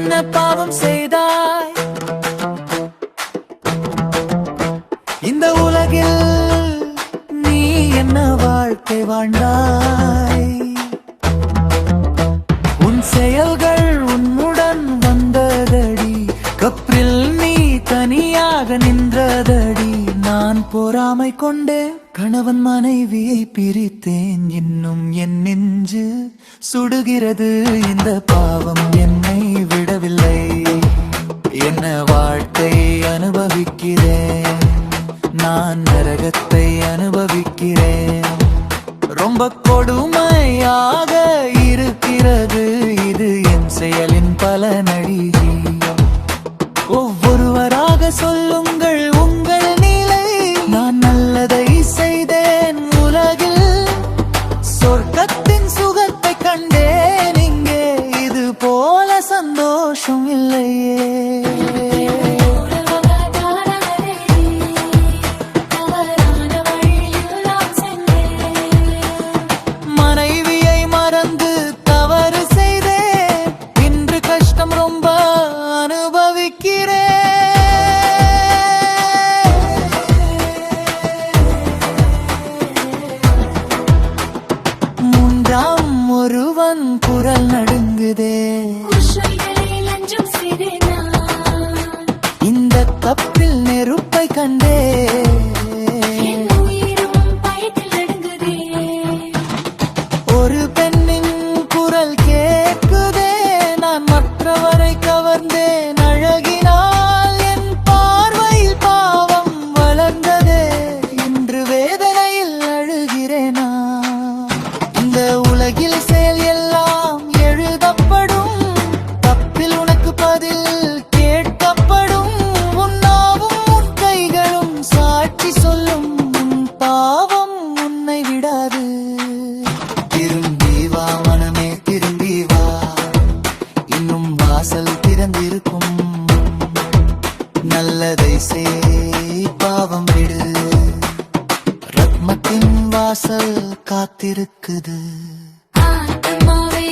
என்ன பாவம் செய்தாய்? இந்த உலகில் நீ என்ன வாழ்க்கை வாழ்ந்தாய்? உன் செயல்கள் உன்னுடன் வந்ததடி, கப்பில் நீ தனியாக நின்றதடி. நான் பொறாமை கொண்டேன், கணவன் மனைவியை பிரித்தேன். இன்னும் என் நெஞ்சு சுடுகிறது, இந்த பாவம் என்னை விடவில்லை. என்ன வாழ்க்கை அனுபவிக்கிறேன், நான் நரகத்தை அனுபவிக்கிறேன். ரொம்ப கொடுமையாக இருக்கிறது இது என் செயலின் பலனடி. ஒவ்வொருவராக சொல்லுங்கள் உங்கள் நிலை. நான் நல்லதை செய்தேன் உலகில், சொர்க்கத்தின் சுகத்தை கண்டேன் இங்கே. இது போல சந்தோஷம் இல்லையே. மனைவியை மறந்து தவறு செய்தேன், இன்று கஷ்டம் ரொம்ப அனுபவிக்கிறேன். மூன்றாம் ஒருவன் குரல் நடுங்குதே, இந்த தப்பில் நெருப்பை கண்டே. ஒரு பெண்ணின் குரல் கேட்குதே, நான் மற்றவரை கவர்ந்தேன் அழகினால். என் பார்வையில் பாவம் வளர்ந்ததே, இன்று வேதனையில் அழுகிறேனா. இந்த உலகில் செயல் எல்லாம் எழுதப்படும், தப்பில் உனக்கு பதில் கேட்கப்படும். உன்னாவும் உன் கைகளும் சாட்சி சொல்லும், உன் பாவம் உன்னை விடாது. திரும்பி வா மனமே திரும்பி வா, இன்னும் வாசல் திறந்திருக்கும். நல்லதை செய் பாவம் விடு, ரத்மத்தின் வாசல் காத்திருக்குது. ஆத்மாவே